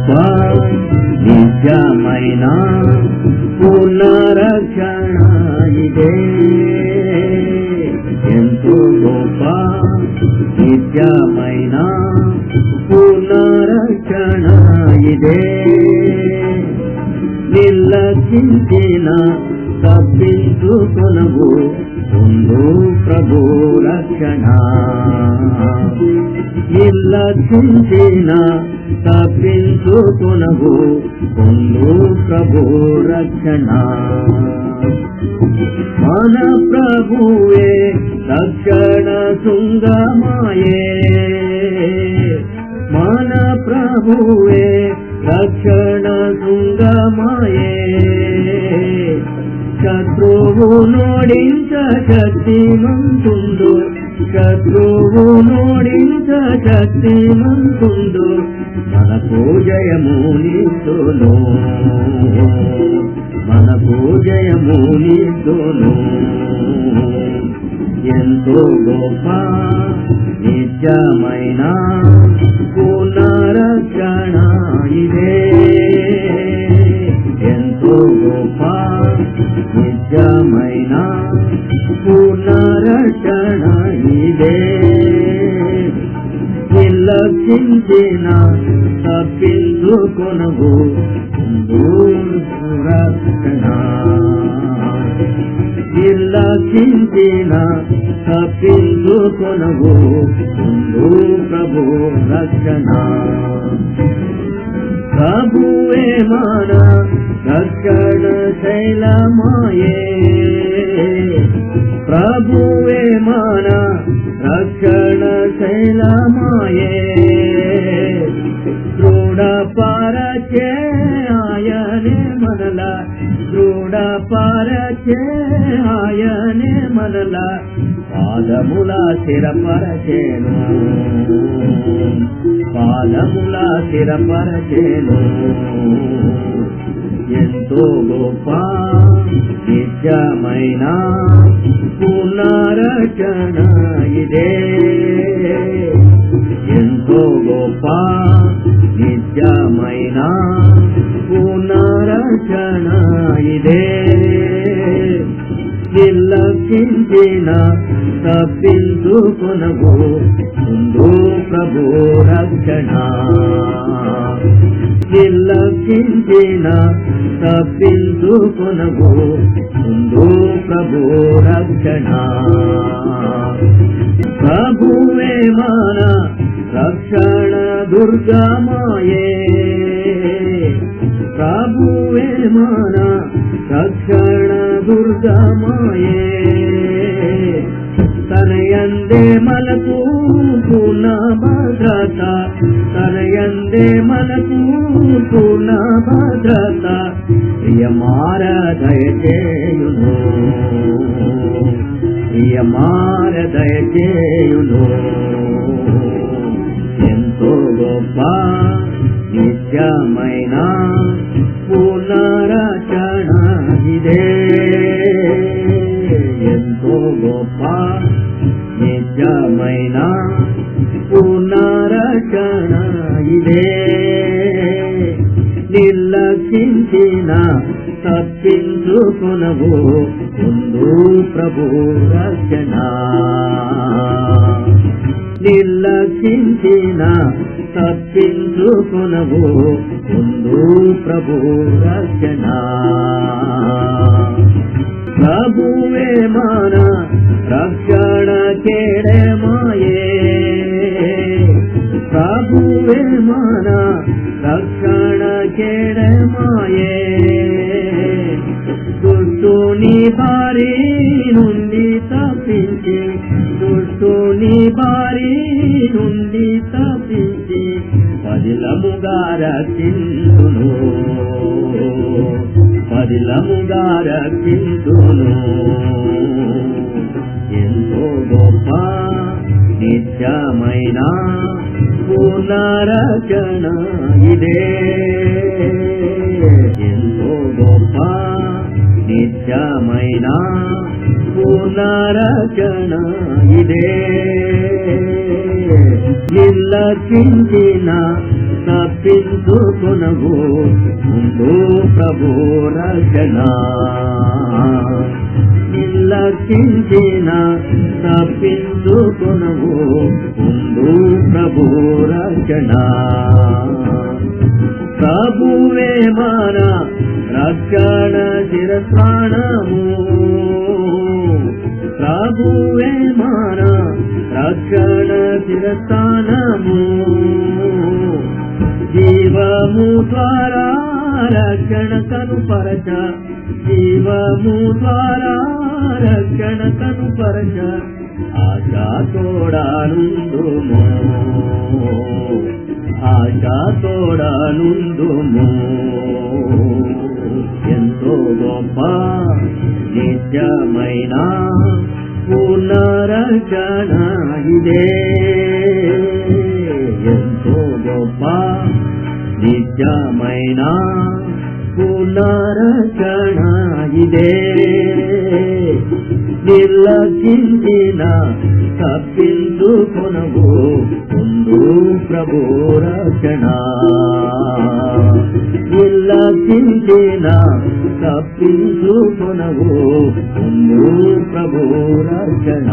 గొప్ప నిత్యమైన పునరక్షణ ఇదే. ఎంతో గొప్ప నిత్యమైన పునరక్షణ ఇదే. నిర్లక్షించిన తప్పించుకొనవు పొందు ప్రభు రక్షణ. నిర్లక్షించిన తప్పించుకొనవు పొందు ప్రభు రక్షణ. మన ప్రభువే రక్షణ శృంగమాయే. మన ప్రభువే రక్షణ శృంగమాయే. శత్రువు నోడించ శక్తిమంతుండు. శత్రువు నోడించ శక్తిమంతుండు. మనకు జయము నీతును. మనకు జయము నీతును. ఎంతో గొప్ప నిత్యమైన పునరక్షణ ఇదే. ఎంతో గొప్ప నిత్యమైన పునరక్షణ ఇదే. నిర్లక్షించిన తప్పించుకొనవు రక్షణ. నిర్లక్షించిన తప్పించుకొనవు ప్రభు రక్షణ. ప్రభువే మన రక్షణ శైలమాయే. ప్రభువే మన రక్షణ శైలమాయే. దృఢపరచే ఆయనే మనల. దృఢపరచే ఆయనే మనల. పాదముల స్థిరపరచేను. పాదముల స్థిరపరచేను. ఎంతో గొప్ప నిత్యమైన పునరక్షణ ఇదే. ఎంతో గొప్ప నిత్యమైన పునరక్షణ ఇదే. నిర్లక్షించిన తప్పించుకొనవు ముందు ప్రభు రక్షణ. నిర్లక్షించిన తప్పించుకొనవు ముందు ప్రభు రక్షణ. ప్రభువే మన రక్షణ దుర్గమాయే. ప్రభువే మన రక్షణ దుర్గమాయే. తనయందే మనకు పూర్ణ భద్రత. తనయందే మనకు పూర్ణ భద్రత. ప్రియమార దయచేయును. ప్రియమార దయచేయును. ఎంతో గొప్ప నిత్యమైన పునరక్షణ ఇదే. ఎంతో గొప్ప నిత్యమైన పునరక్షణ ఇదే. నిర్లక్షించిన తప్పించుకొనవు ముందు ప్రభు రక్షణ. నిర్లక్షించిన తప్పించుకొనవు ముందు ప్రభు రక్షణ. ప్రభువే మన రక్షణ కేడమాయే. ప్రభువే మన రక్షణ కేడమాయే. దుష్టుని బారి నుండి తప్పించి. దుష్టుని బారి నుండి తప్పించి. పదిలముగా రక్షించును. పదిలముగా రక్షించును. ఎంతో గొప్ప నిత్యమైన పునరక్షణ ఇదే. ఎంతో గొప్ప నిత్యమైన పునరక్షణ ఇదే. నిర్లక్షించిన తప్పించుకొనవు ముందు ప్రభు రక్షణ నిర్లక్షించిన తప్పించుకొనవు ముందు ప్రభు రక్షణ ప్రభువే మన రక్షణ శిరస్నానము ప్రభువే మన రక్షణ శిరస్నానము జీవము ద్వారా రక్షణ కనుపరచ జీవము ద్వారా రక్షణ కనుపరచ ఆశా తోడానుందుము ఆశా తోడానుందుము ఎంతో గొప్ప నిత్యమైన పునరక్షణ ఇదే ఎంతో గొప్ప నిత్యమైన పునరక్షణ ఇదే నిర్లక్షించిన తప్పించుకొనవు ముందు ప్రభు రక్షణ నిర్లక్షించిన తప్పించుకొనవు ముందు ప్రభు రక్షణ